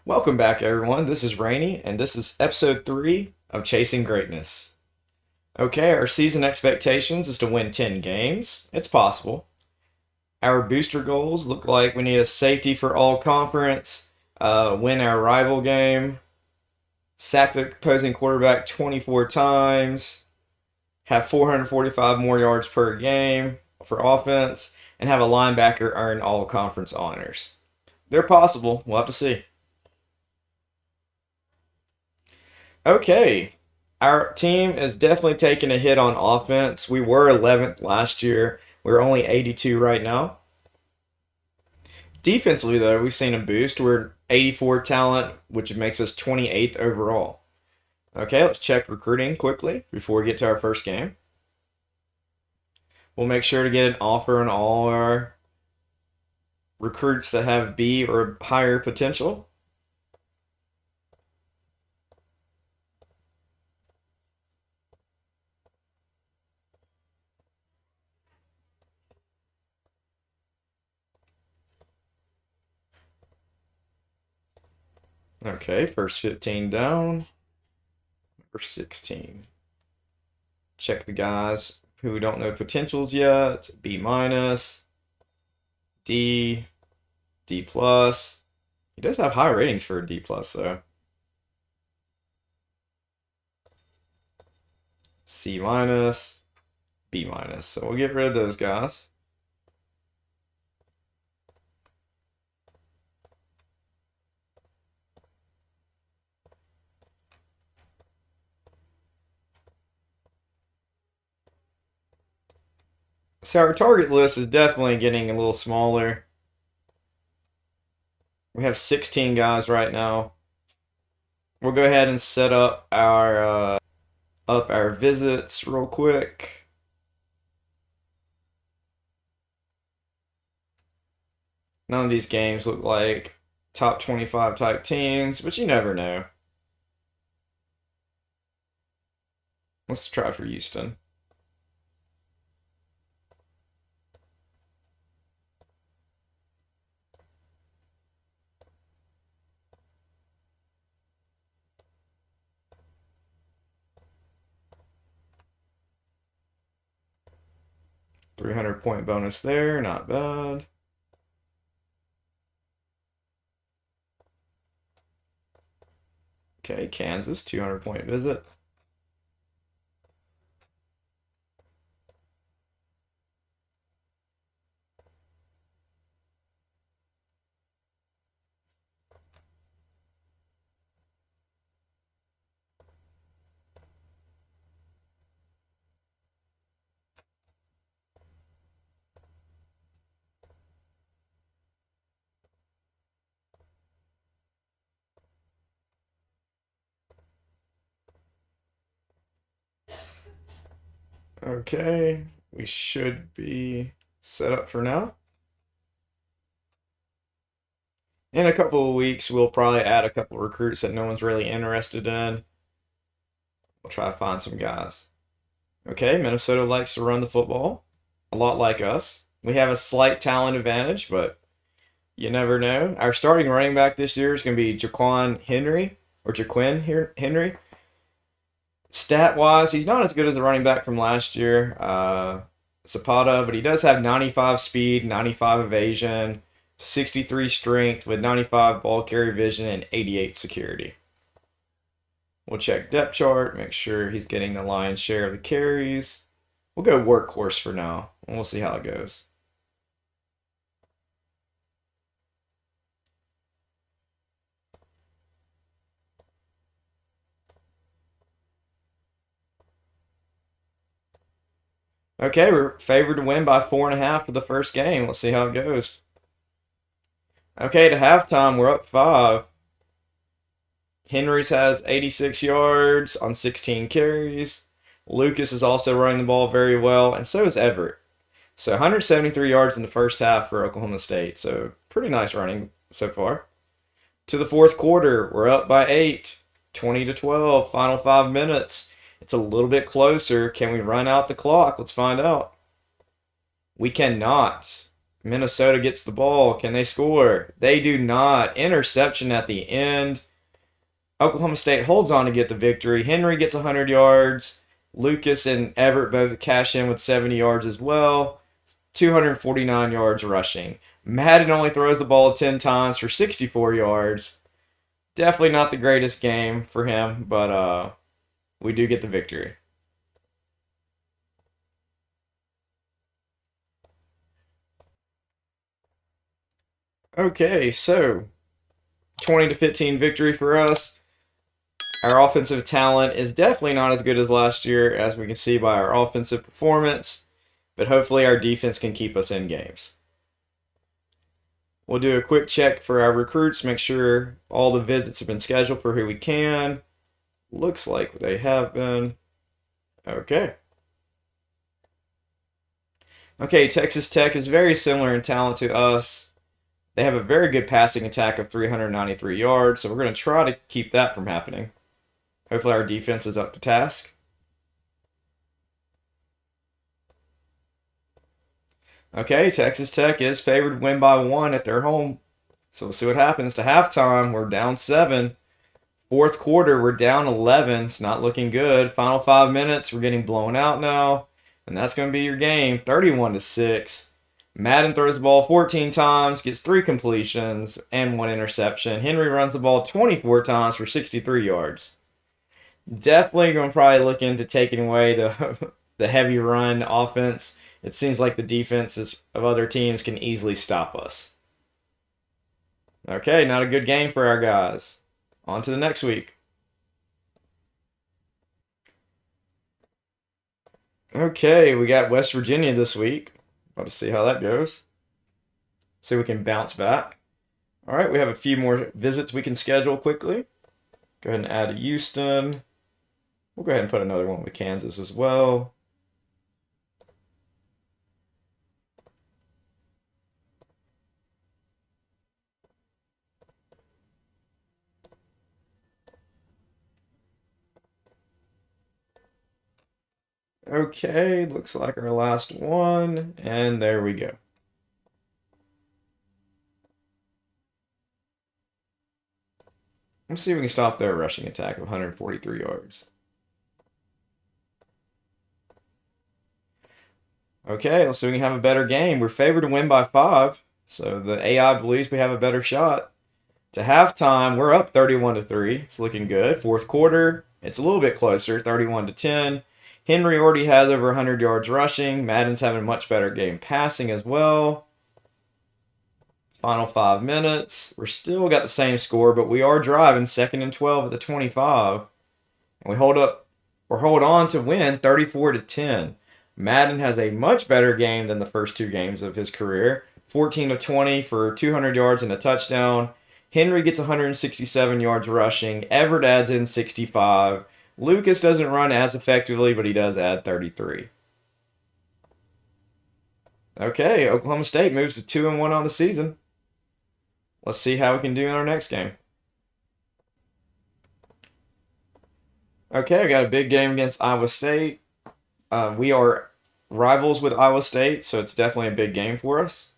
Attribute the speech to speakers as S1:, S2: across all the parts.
S1: Welcome back, everyone. This is Rainey, and this is episode 3 of Chasing Greatness. Okay, our season expectations is to win 10 games. It's possible. Our booster goals look like we need a safety for all conference, win our rival game, sack the opposing quarterback 24 times, have 445 more yards per game for offense, and have a linebacker earn all conference honors. They're possible. We'll have to see. Okay. Our team is definitely taking a hit on offense. We were 11th last year. We're only 82 right now. Defensively, though, we've seen a boost. We're 84 talent, which makes us 28th overall. Okay, let's check recruiting quickly before we get to our first game. We'll make sure to get an offer on all our recruits that have B or higher potential. Okay, first 15 down. Number 16. Check the guys who don't know potentials yet. B minus, D, D plus. He does have high ratings for a D plus though. C minus, B minus. So we'll get rid of those guys. So our target list is definitely getting a little smaller. We have 16 guys right now. We'll go ahead and set up our visits real quick. None of these games look like top 25 type teams, but you never know. Let's try for Houston. $300-point bonus there, not bad. Okay, Kansas, 200-point visit. Okay, we should be set up for now. In a couple of weeks, we'll probably add a couple of recruits that no one's really interested in. We'll try to find some guys. Okay, Minnesota likes to run the football, a lot like us. We have a slight talent advantage, but you never know. Our starting running back this year is going to be Jaquan Henry, or Jaquin Henry. Stat-wise, he's not as good as the running back from last year, Zapata, but he does have 95 speed, 95 evasion, 63 strength with 95 ball carry vision, and 88 security. We'll check depth chart, make sure he's getting the lion's share of the carries. We'll go workhorse for now, and we'll see how it goes. Okay, we're favored to win by 4.5 for the first game. Let's see how it goes. Okay, to halftime, we're up 5. Henry's has 86 yards on 16 carries. Lucas is also running the ball very well, and so is Everett. So 173 yards in the first half for Oklahoma State. So pretty nice running so far. To the fourth quarter, we're up by 8, 20-12, final 5 minutes. It's a little bit closer. Can we run out the clock? Let's find out. We cannot. Minnesota gets the ball. Can they score? They do not. Interception at the end. Oklahoma State holds on to get the victory. Henry gets 100 yards. Lucas and Everett both cash in with 70 yards as well. 249 yards rushing. Madden only throws the ball 10 times for 64 yards. Definitely not the greatest game for him, but we do get the victory. Okay, so 20-15 victory for us. Our offensive talent is definitely not as good as last year, as we can see by our offensive performance, but hopefully our defense can keep us in games. We'll do a quick check for our recruits, make sure all the visits have been scheduled for who we can. Looks like they have been. Okay. Okay, Texas Tech is very similar in talent to us. They have a very good passing attack of 393 yards, so we're going to try to keep that from happening. Hopefully our defense is up to task. Okay, Texas Tech is favored to win by 1 at their home. So we'll see what happens. To halftime, we're down 7. Fourth quarter, we're down 11. It's not looking good. Final 5 minutes, we're getting blown out now. And that's going to be your game, 31-6. Madden throws the ball 14 times, gets 3 completions, and 1 interception. Henry runs the ball 24 times for 63 yards. Definitely going to probably look into taking away the heavy run offense. It seems like the defenses of other teams can easily stop us. Okay, not a good game for our guys. On to the next week. Okay, we got West Virginia this week. About to see how that goes. See if we can bounce back. All right, we have a few more visits we can schedule quickly. Go ahead and add Houston. We'll go ahead and put another one with Kansas as well. Okay, looks like our last one, and there we go. Let's see if we can stop their rushing attack of 143 yards. Okay, let's see if we can have a better game. We're favored to win by 5, so the AI believes we have a better shot. To halftime, we're up 31-3. It's looking good. Fourth quarter, it's a little bit closer, 31-10. Henry already has over 100 yards rushing. Madden's having a much better game passing as well. Final 5 minutes. We're still got the same score, but we are driving 2nd and 12 at the 25. And we hold on to win 34-10. Madden has a much better game than the first 2 games of his career. 14-20 for 200 yards and a touchdown. Henry gets 167 yards rushing. Everett adds in 65. Lucas doesn't run as effectively, but he does add 33. Okay, Oklahoma State moves to 2-1 on the season. Let's see how we can do in our next game. Okay, I got a big game against Iowa State. We are rivals with Iowa State, so it's definitely a big game for us.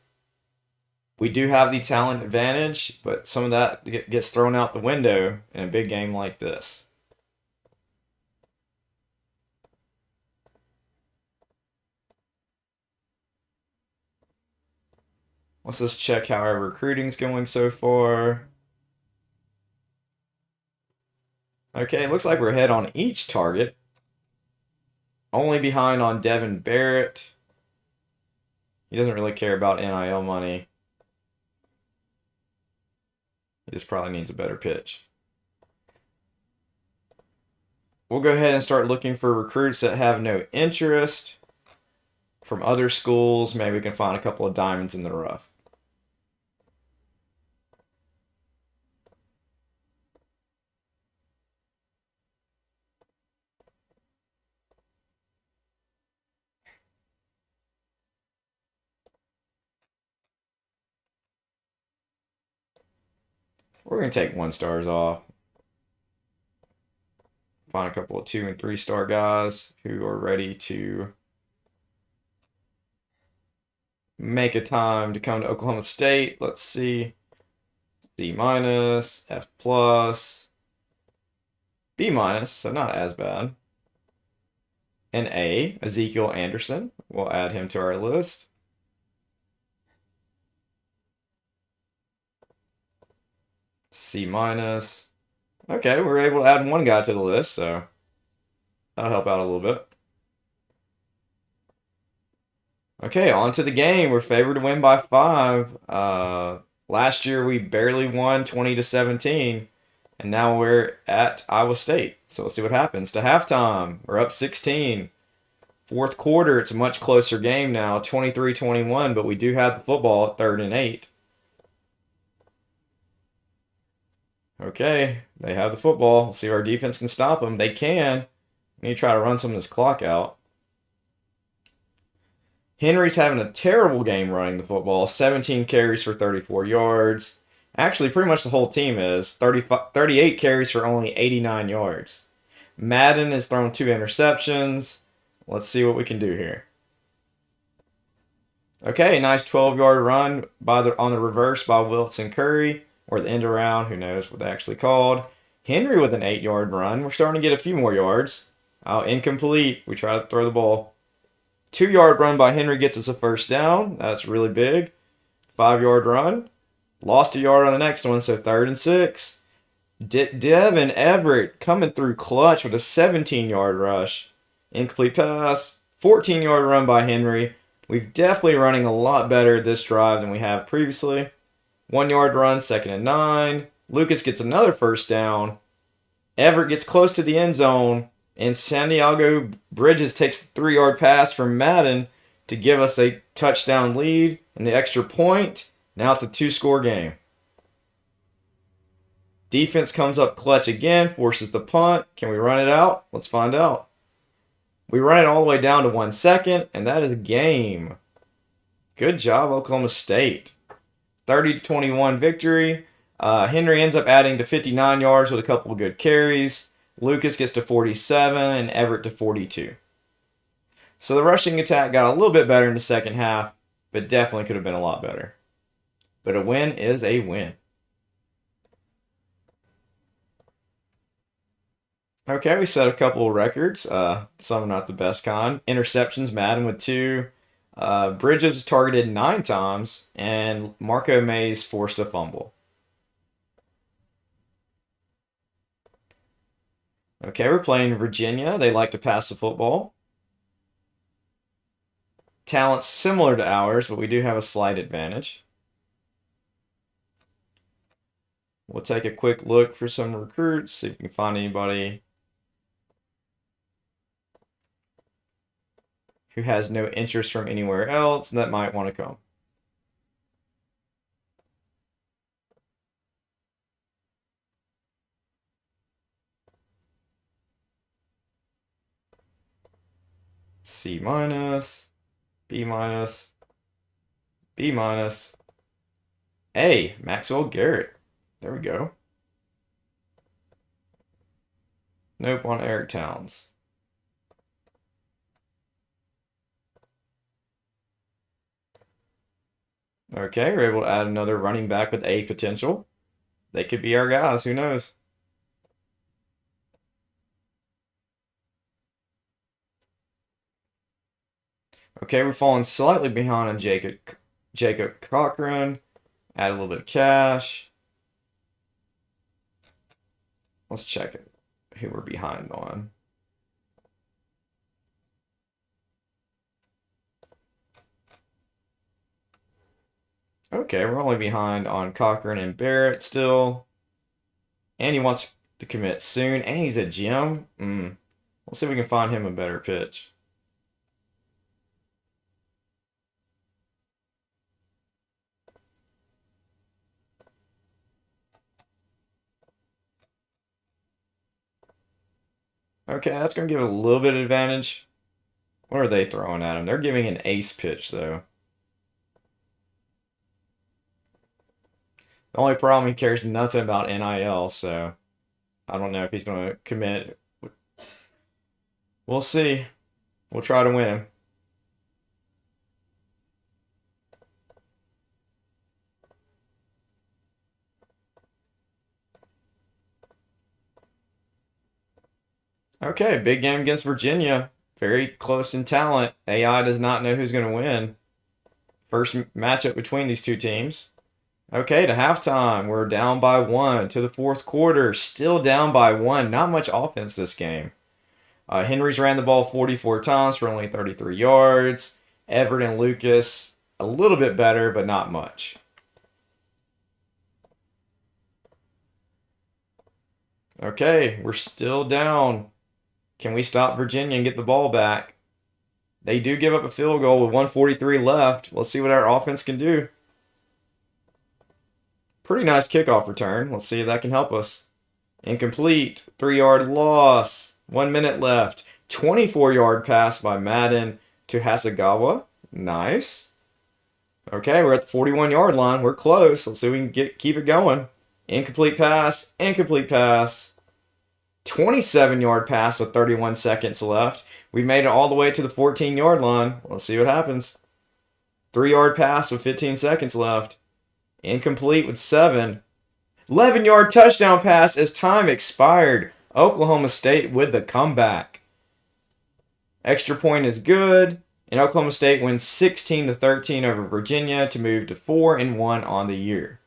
S1: We do have the talent advantage, but some of that gets thrown out the window in a big game like this. Let's just check how our recruiting's going so far. Okay, it looks like we're ahead on each target. Only behind on Devin Barrett. He doesn't really care about NIL money. He just probably needs a better pitch. We'll go ahead and start looking for recruits that have no interest from other schools. Maybe we can find a couple of diamonds in the rough. We're going to take 1 stars off. Find a couple of 2 and 3 star guys who are ready to make a time to come to Oklahoma State. Let's see. C minus, F plus, B minus, so not as bad. An A, Ezekiel Anderson. We'll add him to our list. C minus. Okay, we were able to add one guy to the list, so that'll help out a little bit. Okay, on to the game. We're favored to win by 5. Last year we barely won 20-17, and now we're at Iowa State. So we'll see what happens. To halftime, we're up 16. Fourth quarter, it's a much closer game now, 23-21, but we do have the football at 3rd and 8. Okay, they have the football. Let's see if our defense can stop them. They can. We need to try to run some of this clock out. Henry's having a terrible game running the football. 17 carries for 34 yards. Actually, pretty much the whole team is. 38 carries for only 89 yards. Madden has thrown 2 interceptions. Let's see what we can do here. Okay, nice 12-yard run on the reverse by Wilson Curry, or the end around, who knows what they actually called. Henry with an 8-yard run. We're starting to get a few more yards. Oh, incomplete. We try to throw the ball. 2-yard run by Henry gets us a first down. That's really big. 5-yard run. Lost a yard on the next one, so 3rd and 6. Devin Everett coming through clutch with a 17-yard rush. Incomplete pass. 14-yard run by Henry. We've definitely running a lot better this drive than we have previously. 1-yard run, 2nd and 9. Lucas gets another first down. Everett gets close to the end zone. And Santiago Bridges takes the 3-yard pass from Madden to give us a touchdown lead and the extra point. Now it's a 2-score game. Defense comes up clutch again, forces the punt. Can we run it out? Let's find out. We run it all the way down to 1 second, and that is a game. Good job, Oklahoma State. 30-21 victory. Henry ends up adding to 59 yards with a couple of good carries. Lucas gets to 47 and Everett to 42. So the rushing attack got a little bit better in the second half, but definitely could have been a lot better. But a win is a win. Okay, we set a couple of records. Some not the best kind. Interceptions, Madden with 2. Bridges was targeted 9 times, and Marco Mays forced a fumble. Okay, we're playing Virginia. They like to pass the football. Talent's similar to ours, but we do have a slight advantage. We'll take a quick look for some recruits, see if we can find anybody who has no interest from anywhere else that might want to come. C minus, B minus, B minus, A, Maxwell Garrett. There we go. Nope, on Eric Towns. Okay, we're able to add another running back with A potential. They could be our guys, who knows? Okay, we're falling slightly behind on Jacob Cochran. Add a little bit of cash. Let's check it, who we're behind on. Okay, we're only behind on Cochran and Barrett still. And he wants to commit soon. And he's a gem. Let's see if we can find him a better pitch. Okay, that's going to give a little bit of advantage. What are they throwing at him? They're giving an ace pitch, though. The only problem, he cares nothing about NIL, so I don't know if he's going to commit. We'll see. We'll try to win him. Okay, big game against Virginia. Very close in talent. AI does not know who's going to win. First matchup between these two teams. Okay, to halftime, we're down by one. To the fourth quarter, still down by one. Not much offense this game. Henry's ran the ball 44 times for only 33 yards. Everett and Lucas, a little bit better, but not much. Okay, we're still down. Can we stop Virginia and get the ball back? They do give up a field goal with 1:43 left. Let's see what our offense can do. Pretty nice kickoff return. Let's see if that can help us. Incomplete. 3-yard loss. 1 minute left. 24-yard pass by Madden to Hasegawa. Nice. Okay, we're at the 41-yard line. We're close. Let's see if we can keep it going. Incomplete pass. Incomplete pass. 27-yard pass with 31 seconds left. We made it all the way to the 14-yard line. Let's see what happens. 3-yard pass with 15 seconds left. Incomplete with 7. 11-yard touchdown pass as time expired. Oklahoma State with the comeback. Extra point is good, and Oklahoma State wins 16-13 over Virginia to move to 4-1 on the year.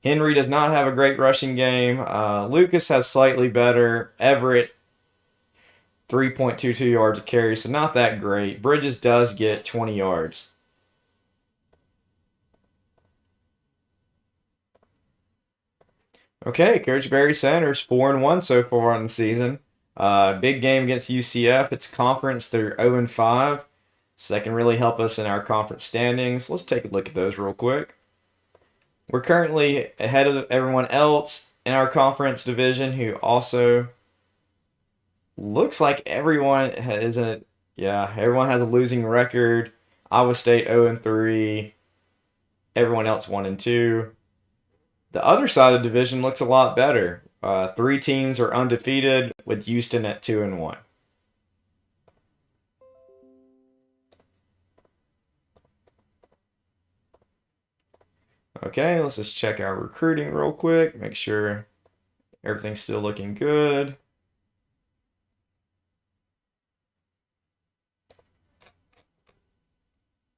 S1: Henry does not have a great rushing game. Lucas has slightly better. Everett, 3.22 yards a carry, so not that great. Bridges does get 20 yards. Okay, Coach Barry Sanders, 4-1 so far on the season. Big game against UCF. It's conference. They're 0-5, so that can really help us in our conference standings. Let's take a look at those real quick. We're currently ahead of everyone else in our conference division, who also looks like everyone has everyone has a losing record. Iowa State 0-3. Everyone else 1-2. The other side of the division looks a lot better. 3 teams are undefeated, with Houston at 2-1. Okay, let's just check our recruiting real quick, make sure everything's still looking good.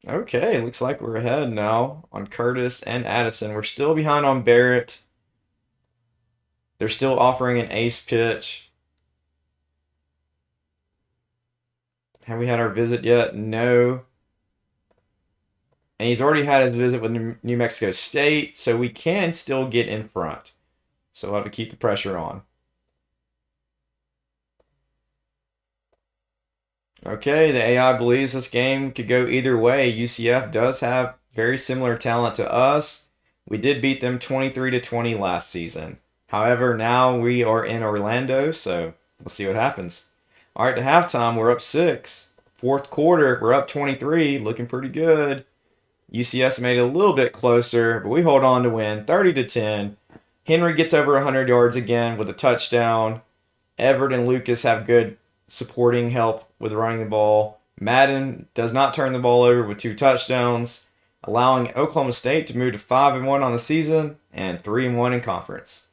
S1: Okay, looks like we're ahead now on Curtis and Addison. We're still behind on Barrett. They're still offering an ace pitch. Have we had our visit yet? No. And he's already had his visit with New Mexico State, so we can still get in front. So we'll have to keep the pressure on. Okay, the AI believes this game could go either way. UCF does have very similar talent to us. We did beat them 23-20 last season. However, now we are in Orlando, so we'll see what happens. All right, to halftime, we're up 6. Fourth quarter, we're up 23, looking pretty good. UCS made it a little bit closer, but we hold on to win 30-10. Henry gets over 100 yards again with a touchdown. Everett and Lucas have good supporting help with running the ball. Madden does not turn the ball over with 2 touchdowns, allowing Oklahoma State to move to 5-1 on the season and 3-1 in conference.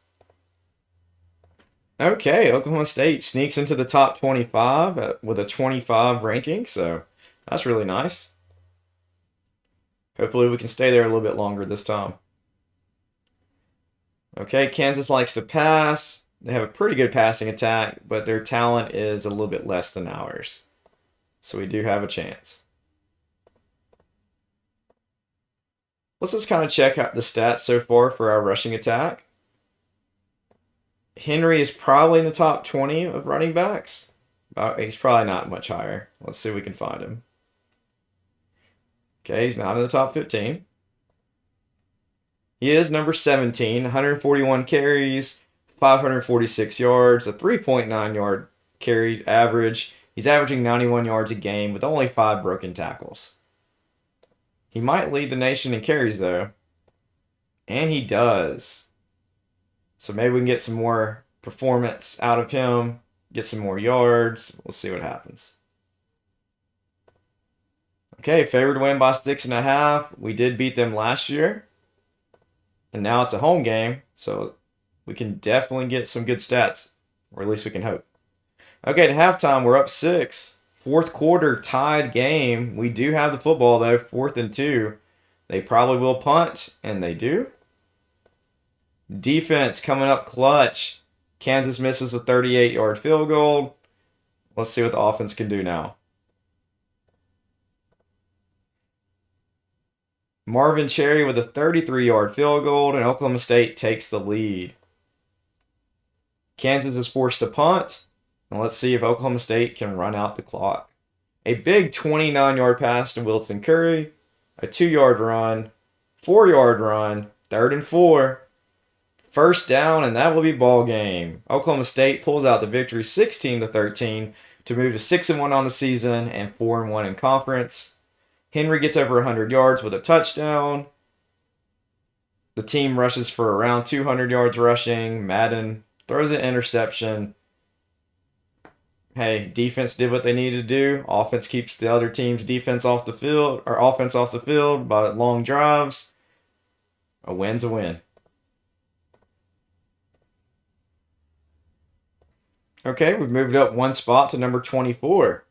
S1: Okay, Oklahoma State sneaks into the top 25 with a 25 ranking, so that's really nice. Hopefully we can stay there a little bit longer this time. Okay, Kansas likes to pass. They have a pretty good passing attack, but their talent is a little bit less than ours. So we do have a chance. Let's just kind of check out the stats so far for our rushing attack. Henry is probably in the top 20 of running backs. He's probably not much higher. Let's see if we can find him. Okay, he's not in the top 15. He is number 17, 141 carries, 546 yards, a 3.9 yard carry average. He's averaging 91 yards a game with only 5 broken tackles. He might lead the nation in carries, though. And he does. So maybe we can get some more performance out of him, get some more yards. We'll see what happens. Okay, favored to win by 6.5. We did beat them last year. And now it's a home game, so we can definitely get some good stats, or at least we can hope. Okay, at halftime, we're up 6. Fourth quarter, tied game. We do have the football, though, 4th and 2. They probably will punt, and they do. Defense coming up clutch. Kansas misses a 38-yard field goal. Let's see what the offense can do now. Marvin Cherry with a 33-yard field goal, and Oklahoma State takes the lead. Kansas is forced to punt, and let's see if Oklahoma State can run out the clock. A big 29-yard pass to Wilson Curry, a 2-yard run, 4-yard run, 3rd and 4. First down, and that will be ball game. Oklahoma State pulls out the victory 16-13 to move to 6-1 on the season and 4-1 in conference. Henry gets over 100 yards with a touchdown. The team rushes for around 200 yards rushing. Madden throws an interception. Hey, defense did what they needed to do. Offense keeps the other team's defense off the field, or offense off the field by long drives. A win's a win. Okay, we've moved up one spot to number 24.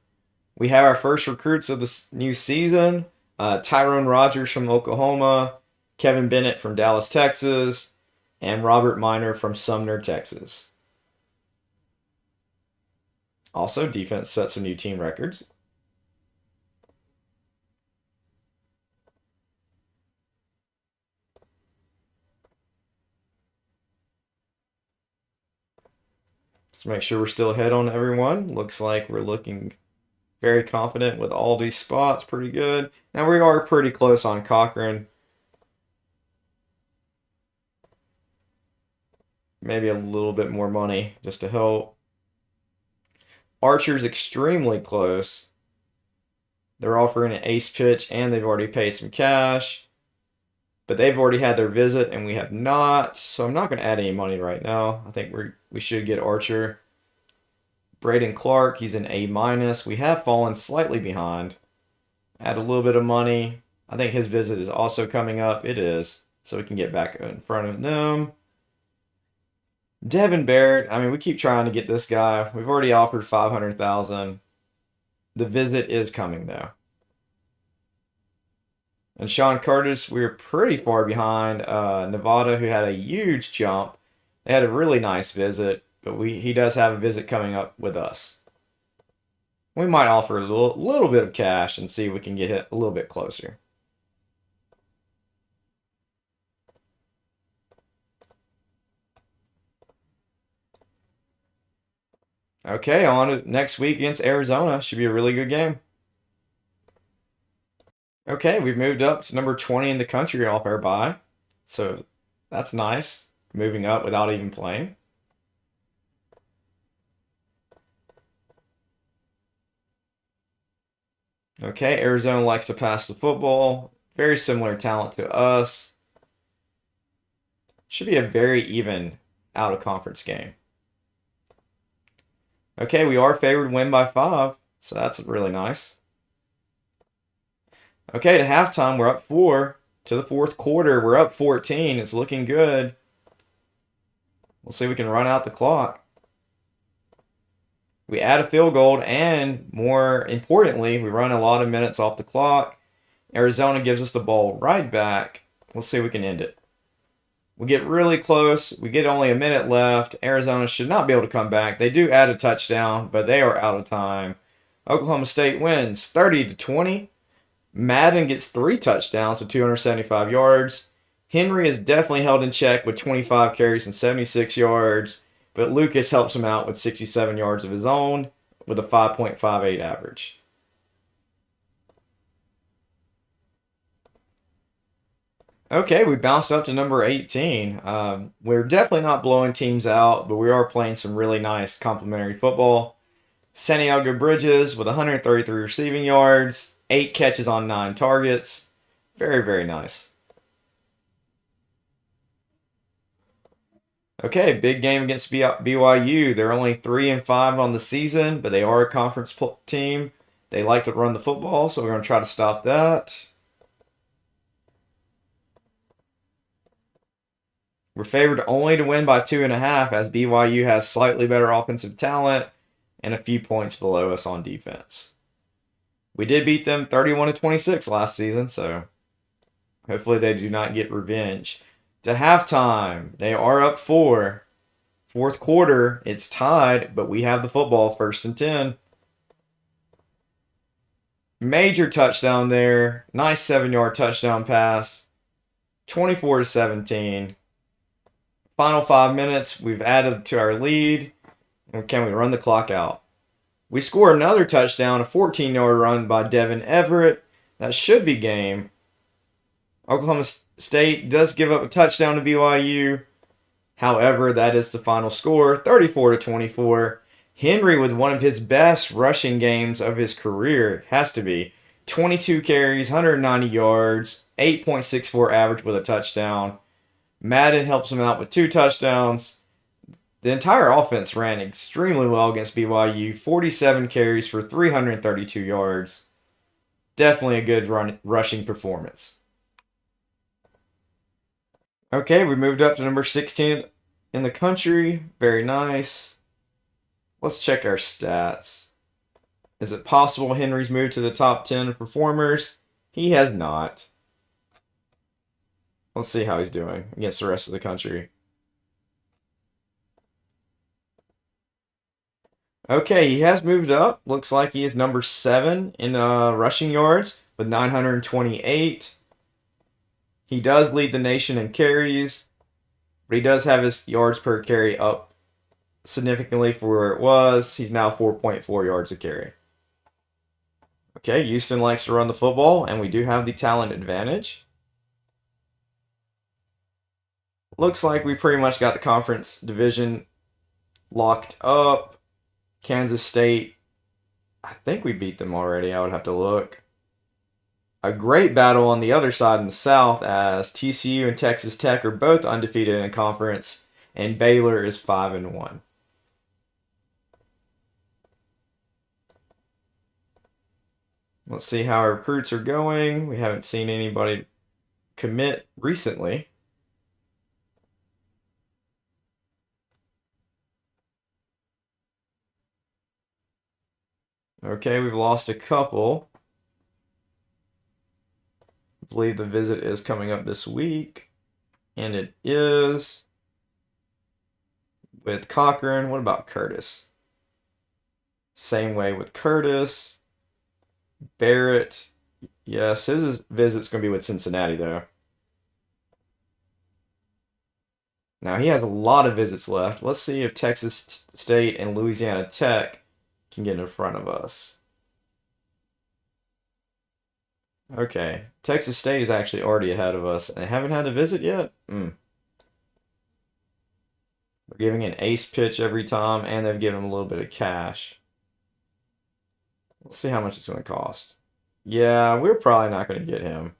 S1: We have our first recruits of the new season. Tyrone Rogers from Oklahoma, Kevin Bennett from Dallas, Texas, and Robert Minor from Sumner, Texas. Also, defense set some new team records. Let's make sure we're still ahead on everyone. Looks like we're looking very confident with all these spots. Pretty good. Now we are pretty close on Cochran. Maybe a little bit more money just to help. Archer's extremely close. They're offering an ace pitch and they've already paid some cash. But they've already had their visit and we have not. So I'm not going to add any money right now. I think we should get Archer. Braden Clark, he's an A-. We have fallen slightly behind. Add a little bit of money. I think his visit is also coming up. It is. So we can get back in front of them. Devin Barrett, I mean, we keep trying to get this guy. We've already offered $500,000. The visit is coming, though. And Sean Curtis, we were pretty far behind Nevada, who had a huge jump. They had a really nice visit, but he does have a visit coming up with us. We might offer a little bit of cash and see if we can get it a little bit closer. Okay, on to next week against Arizona. Should be a really good game. Okay, we've moved up to number 20 in the country off our bye. So that's nice. Moving up without even playing. Okay, Arizona likes to pass the football. Very similar talent to us. Should be a very even out-of-conference game. Okay, we are favored to win by 5, so that's really nice. Okay, to halftime, we're up 4. To the fourth quarter, we're up 14. It's looking good. We'll see if we can run out the clock. We add a field goal, and more importantly, we run a lot of minutes off the clock. Arizona gives us the ball right back. We'll see if we can end it. We get really close. We get only a minute left. Arizona should not be able to come back. They do add a touchdown, but they are out of time. Oklahoma State wins 30-20. Madden gets 3 touchdowns to 275 yards. Henry is definitely held in check with 25 carries and 76 yards, but Lucas helps him out with 67 yards of his own with a 5.58 average. Okay, we bounced up to number 18. We're definitely not blowing teams out, but we are playing some really nice complimentary football. Santiago Bridges with 133 receiving yards, 8 catches on 9 targets. Very, very nice. Okay, big game against BYU. They're only 3-5 on the season, but they are a conference team. They like to run the football, so we're going to try to stop that. We're favored only to win by 2.5, as BYU has slightly better offensive talent, and a few points below us on defense. We did beat them 31-26 last season, so hopefully they do not get revenge. To halftime, they are up 4. Fourth quarter, it's tied, but we have the football, 1st and 10. Major touchdown there. Nice 7-yard touchdown pass. 24-17. Final 5 minutes, we've added to our lead. And can we run the clock out? We score another touchdown, a 14-yard run by Devin Everett. That should be game. Oklahoma State does give up a touchdown to BYU. However, that is the final score, 34-24. Henry with one of his best rushing games of his career, has to be. 22 carries, 190 yards, 8.64 average with a touchdown. Madden helps him out with 2 touchdowns. The entire offense ran extremely well against BYU, 47 carries for 332 yards. Definitely a good rushing performance. Okay, we moved up to number 16 in the country. Very nice. Let's check our stats. Is it possible Henry's moved to the top 10 performers? He has not. Let's see how he's doing against the rest of the country. Okay, he has moved up. Looks like he is number 7 in rushing yards with 928. He does lead the nation in carries, but he does have his yards per carry up significantly for where it was. He's now 4.4 yards a carry. Okay, Houston likes to run the football, and we do have the talent advantage. Looks like we pretty much got the conference division locked up. Kansas State, I think we beat them already. I would have to look. A great battle on the other side in the South, as TCU and Texas Tech are both undefeated in conference, and Baylor is 5-1. Let's see how our recruits are going. We haven't seen anybody commit recently. Okay, we've lost a couple. I believe the visit is coming up this week, and it is with Cochran. What about Curtis? Same way with Curtis. Barrett. Yes, his visit's going to be with Cincinnati, though. Now, he has a lot of visits left. Let's see if Texas State and Louisiana Tech can get in front of us. Okay, Texas State is actually already ahead of us. They haven't had a visit yet? They're giving an ace pitch every time, and they've given him a little bit of cash. Let's see how much it's going to cost. Yeah, we're probably not going to get him.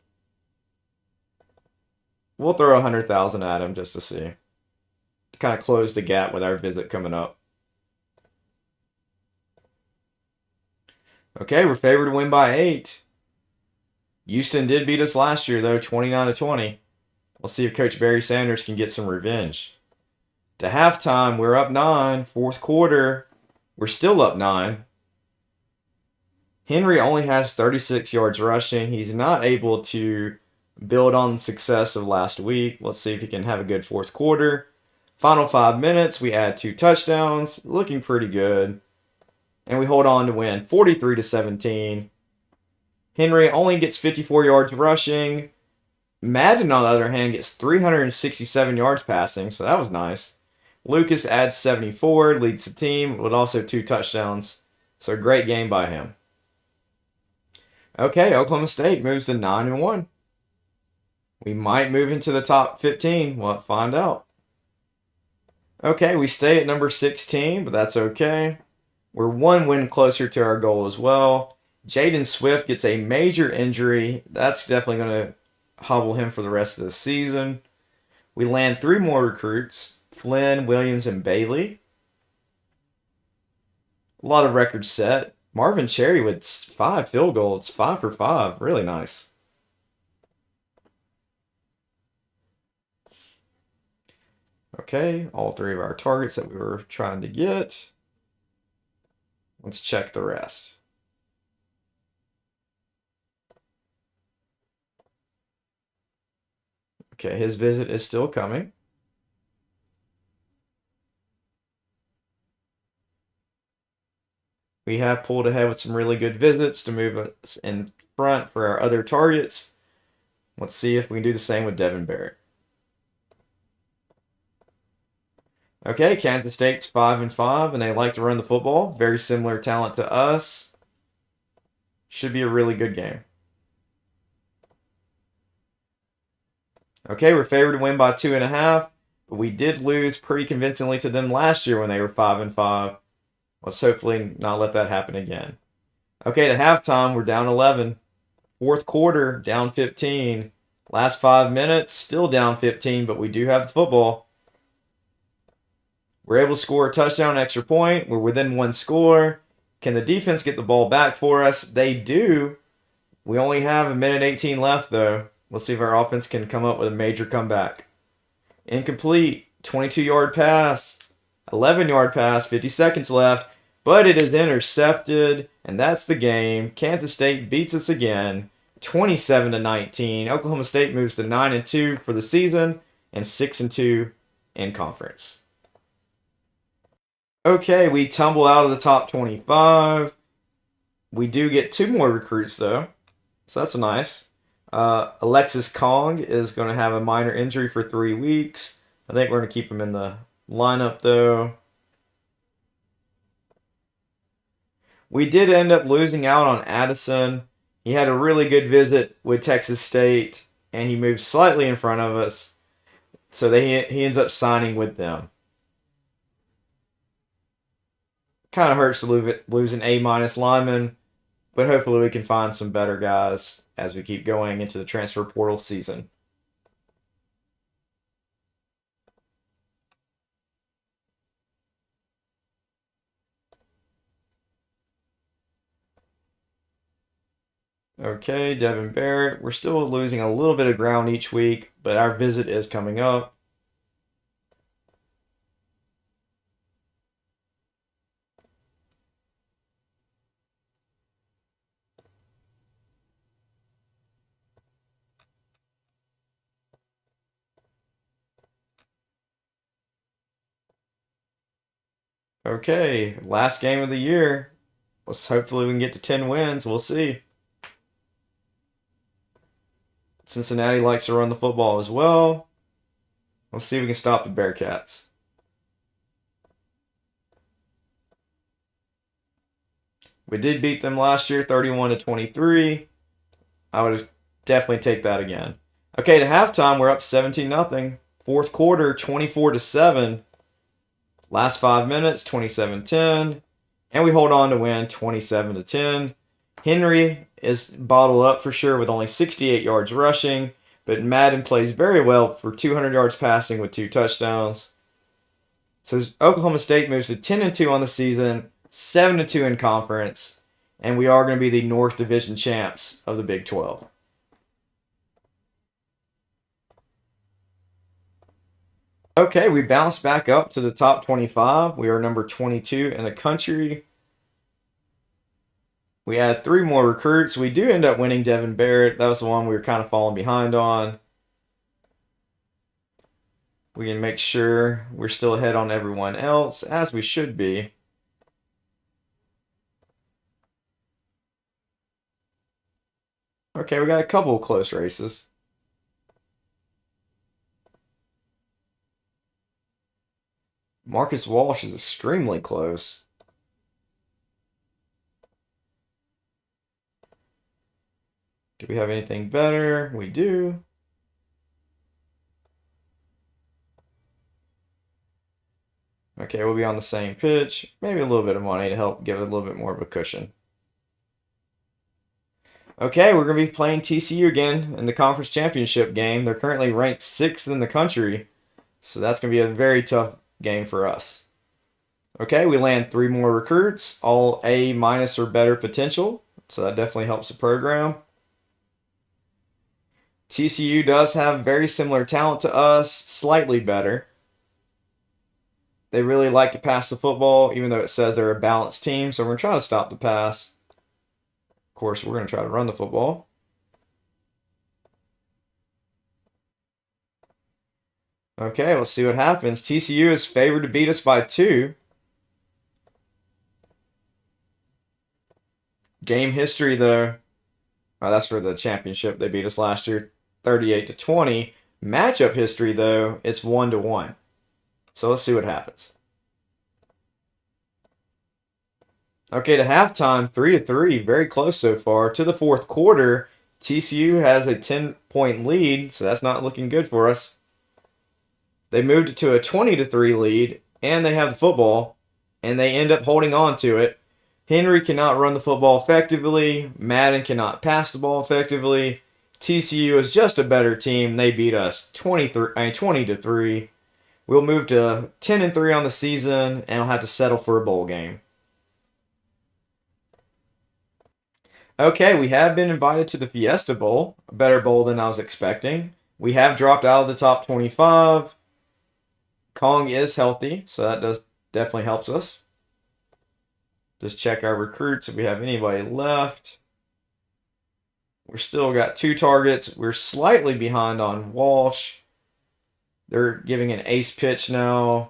S1: We'll throw 100,000 at him just to see. To kind of close the gap with our visit coming up. Okay, we're favored to win by 8. Houston did beat us last year, though, 29-20. Let's see if Coach Barry Sanders can get some revenge. To halftime, we're up 9. Fourth quarter, we're still up 9. Henry only has 36 yards rushing. He's not able to build on the success of last week. Let's see if he can have a good fourth quarter. Final 5 minutes, we add 2 touchdowns. Looking pretty good. And we hold on to win 43-17. Henry only gets 54 yards rushing. Madden, on the other hand, gets 367 yards passing, so that was nice. Lucas adds 74, leads the team with also 2 touchdowns. So great game by him. Okay, Oklahoma State moves to 9-1. We might move into the top 15. We'll find out. Okay, we stay at number 16, but that's okay. We're 1 win closer to our goal as well. Jaden Swift gets a major injury. That's definitely going to hobble him for the rest of the season. We land 3 more recruits: Flynn, Williams, and Bailey. A lot of records set. Marvin Cherry with 5 field goals, 5 for 5. Really nice. Okay, all 3 of our targets that we were trying to get. Let's check the rest. Okay, his visit is still coming. We have pulled ahead with some really good visits to move us in front for our other targets. Let's see if we can do the same with Devin Barrett. Okay, Kansas State's 5-5, and they like to run the football. Very similar talent to us. Should be a really good game. Okay, we're favored to win by 2.5, but we did lose pretty convincingly to them last year when they were 5-5. Let's hopefully not let that happen again. Okay, to halftime, we're down 11. Fourth quarter, down 15. Last 5 minutes, still down 15, but we do have the football. We're able to score a touchdown, extra point. We're within one score. Can the defense get the ball back for us? They do. We only have 1:18 left, though. Let's see if our offense can come up with a major comeback. Incomplete. 22-yard pass. 11-yard pass. 50 seconds left. But it is intercepted, and that's the game. Kansas State beats us again, 27-19. Oklahoma State moves to 9-2 for the season and 6-2 in conference. Okay, we tumble out of the top 25. We do get 2 more recruits, though, so that's nice. Alexis Kong is going to have a minor injury for 3 weeks. I think we're going to keep him in the lineup, though. We did end up losing out on Addison. He had a really good visit with Texas State, and he moved slightly in front of us. So he ends up signing with them. Kind of hurts to lose an A- lineman, but hopefully we can find some better guys as we keep going into the transfer portal season. Okay, Devin Barrett. We're still losing a little bit of ground each week, but our visit is coming up. Okay, last game of the year. Hopefully we can get to 10 wins. We'll see. Cincinnati likes to run the football as well. We'll see if we can stop the Bearcats. We did beat them last year, 31-23. I would definitely take that again. Okay, to halftime, we're up 17-0. Fourth quarter, 24-7. Last 5 minutes, 27-10. And we hold on to win 27-10. Henry is bottled up for sure with only 68 yards rushing, but Madden plays very well for 200 yards passing with 2 touchdowns. So Oklahoma State moves to 10-2 on the season, 7-2 in conference, and we are going to be the North Division champs of the Big 12. Okay, we bounced back up to the top 25. We are number 22 in the country. We had 3 more recruits. We do end up winning Devin Barrett. That was the one we were kind of falling behind on. We can make sure we're still ahead on everyone else, as we should be. Okay, we got a couple of close races. Marcus Walsh is extremely close. Do we have anything better? We do. Okay, we'll be on the same pitch. Maybe a little bit of money to help give it a little bit more of a cushion. Okay, we're going to be playing TCU again in the conference championship game. They're currently ranked 6th in the country, so that's going to be a very tough game for us. Okay, we land 3 more recruits, all A- or better potential, so that definitely helps the program. TCU does have very similar talent to us, slightly better. They really like to pass the football, even though it says they're a balanced team. So we're going to try to stop the pass. Of course, we're going to try to run the football. Okay, let's see what happens. TCU is favored to beat us by 2. Game history, though. Oh, that's for the championship. They beat us last year 38-20. Matchup history, though, it's 1-1. So let's see what happens. Okay, to halftime, 3-3, very close so far. To the fourth quarter, TCU has a 10-point lead, so that's not looking good for us. They moved it to a 20-3 lead, and they have the football, and they end up holding on to it. Henry cannot run the football effectively. Madden cannot pass the ball effectively. TCU is just a better team. They beat us 20-3. We'll move to 10-3 on the season, and I'll have to settle for a bowl game. Okay, we have been invited to the Fiesta Bowl, a better bowl than I was expecting. We have dropped out of the top 25. Kong is healthy, so that definitely helps us. Just check our recruits if we have anybody left. We're still got 2 targets. We're slightly behind on Walsh. They're giving an ace pitch now.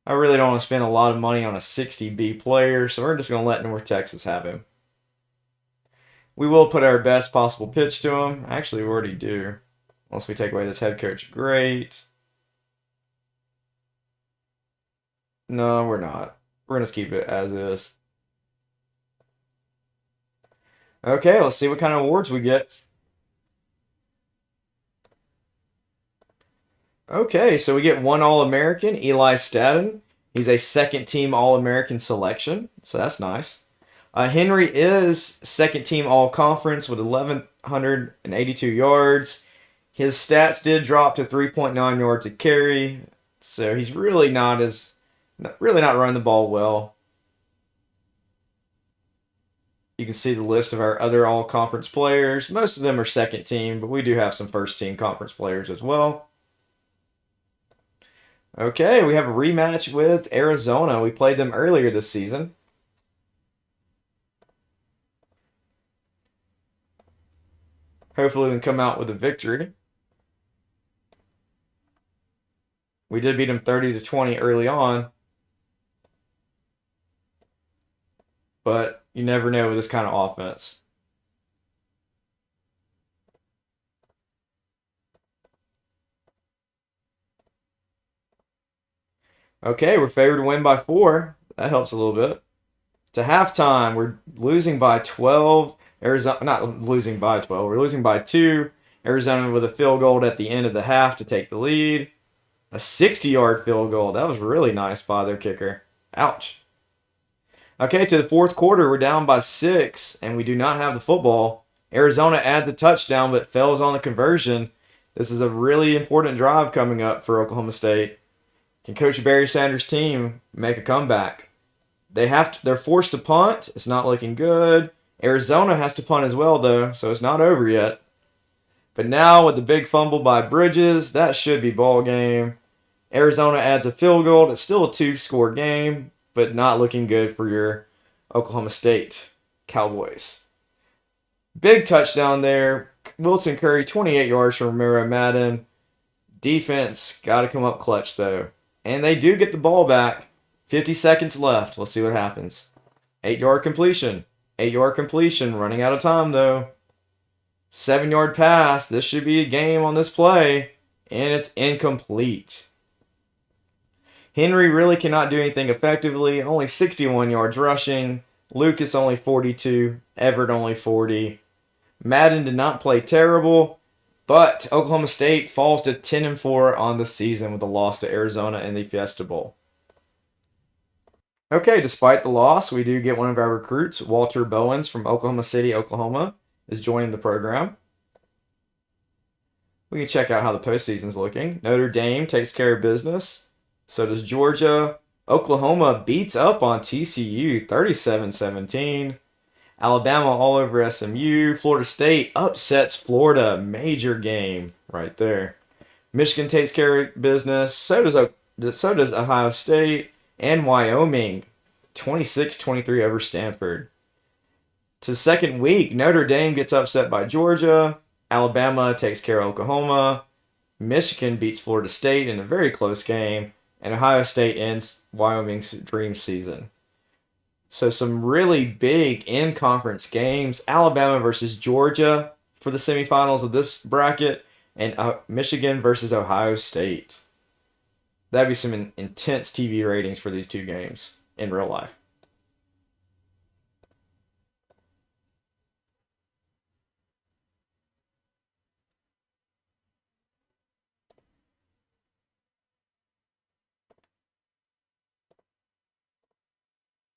S1: I really don't want to spend a lot of money on a 60B player, so we're just going to let North Texas have him. We will put our best possible pitch to him. Actually, we already do. Once we take away this head coach, great. No, we're not. We're going to keep it as is. Okay, let's see what kind of awards we get. Okay, so we get 1 All-American, Eli Staton. He's a second-team All-American selection, so that's nice. Henry is second-team All-Conference with 1,182 yards. His stats did drop to 3.9 yards a carry, so he's really not running the ball well. You can see the list of our other all-conference players. Most of them are second team, but we do have some first-team conference players as well. Okay, we have a rematch with Arizona. We played them earlier this season. Hopefully we can come out with a victory. We did beat them 30-20 early on. But you never know with this kind of offense. Okay, we're favored to win by 4. That helps a little bit. To halftime, we're losing by 12. Arizona, not losing by 12. We're losing by 2. Arizona with a field goal at the end of the half to take the lead. A 60-yard field goal. That was really nice by their kicker. Ouch. Okay, to the fourth quarter, we're down by 6, and we do not have the football. Arizona adds a touchdown, but fails on the conversion. This is a really important drive coming up for Oklahoma State. Can Coach Barry Sanders' team make a comeback? They're forced to punt. It's not looking good. Arizona has to punt as well, though, so it's not over yet. But now with the big fumble by Bridges, that should be ball game. Arizona adds a field goal. It's still a 2-score game, but not looking good for your Oklahoma State Cowboys. Big touchdown there. Wilson Curry, 28 yards from Romero Madden. Defense got to come up clutch, though. And they do get the ball back. 50 seconds left. Let's see what happens. 8-yard completion. 8-yard completion. Running out of time, though. 7-yard pass. This should be a game on this play. And it's incomplete. Henry really cannot do anything effectively. Only 61 yards rushing. Lucas only 42. Everett only 40. Madden did not play terrible. But Oklahoma State falls to 10-4 on the season with a loss to Arizona in the Fiesta Bowl. Okay, despite the loss, we do get one of our recruits, Walter Bowens from Oklahoma City, Oklahoma, is joining the program. We can check out how the postseason's looking. Notre Dame takes care of business. So does Georgia. Oklahoma beats up on TCU 37-17. Alabama all over SMU. Florida State upsets Florida. Major game right there. Michigan takes care of business. So does Ohio State and Wyoming. 26-23 over Stanford. To the second week, Notre Dame gets upset by Georgia. Alabama takes care of Oklahoma. Michigan beats Florida State in a very close game. And Ohio State ends Wyoming's dream season. So some really big in-conference games. Alabama versus Georgia for the semifinals of this bracket. And Michigan versus Ohio State. That'd be some intense TV ratings for these two games in real life.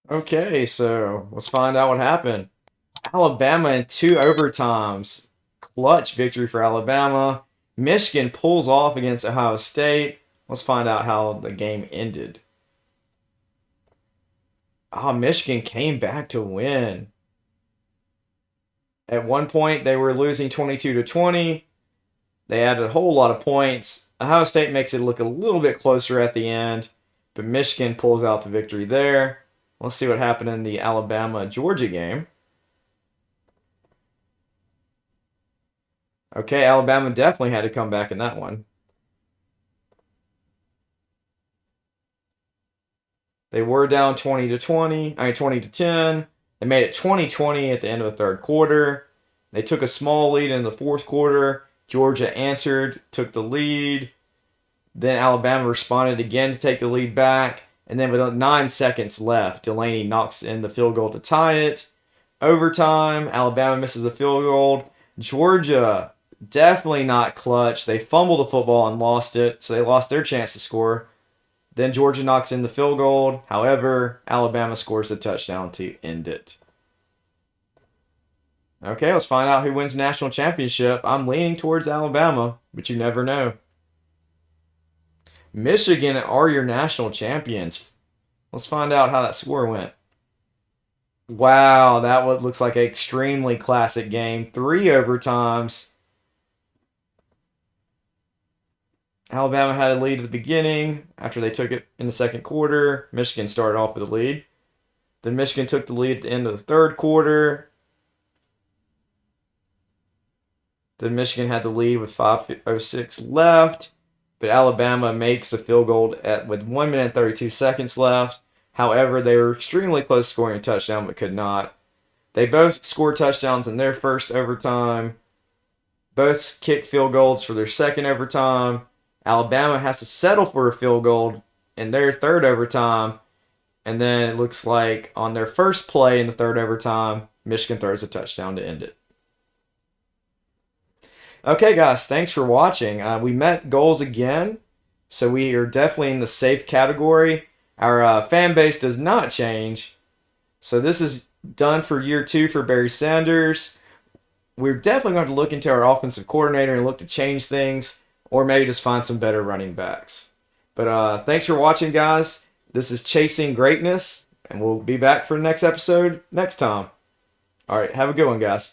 S1: Okay, so let's find out what happened. Alabama in two overtimes. Clutch victory for Alabama. Michigan pulls off against Ohio State. Let's find out how the game ended. Michigan came back to win. At one point, they were losing 22-20. They added a whole lot of points. Ohio State makes it look a little bit closer at the end, but Michigan pulls out the victory there. Let's see what happened in the Alabama-Georgia game. Okay, Alabama definitely had to come back in that one. They were down 20-10. They made it 20-20 at the end of the third quarter. They took a small lead in the fourth quarter. Georgia answered, took the lead. Then Alabama responded again to take the lead back. And then with 9 seconds left, Delaney knocks in the field goal to tie it. Overtime, Alabama misses a field goal. Georgia, definitely not clutch. They fumbled the football and lost it, so they lost their chance to score. Then Georgia knocks in the field goal. However, Alabama scores the touchdown to end it. Okay, let's find out who wins the national championship. I'm leaning towards Alabama, but you never know. Michigan are your national champions. Let's find out how that score went. Wow, that looks like an extremely classic game. 3 overtimes. Alabama had a lead at the beginning. After they took it in the second quarter, Michigan started off with a lead. Then Michigan took the lead at the end of the third quarter. Then Michigan had the lead with 5:06 left. But Alabama makes the field goal with 1 minute and 32 seconds left. However, they were extremely close to scoring a touchdown but could not. They both scored touchdowns in their first overtime. Both kicked field goals for their second overtime. Alabama has to settle for a field goal in their third overtime. And then it looks like on their first play in the third overtime, Michigan throws a touchdown to end it. Okay, guys, thanks for watching. We met goals again, so we are definitely in the safe category. Our fan base does not change. So this is done for year 2 for Barry Sanders. We're definitely going to look into our offensive coordinator and look to change things, or maybe just find some better running backs. But thanks for watching, guys. This is Chasing Greatness, and we'll be back for the next episode next time. All right, have a good one, guys.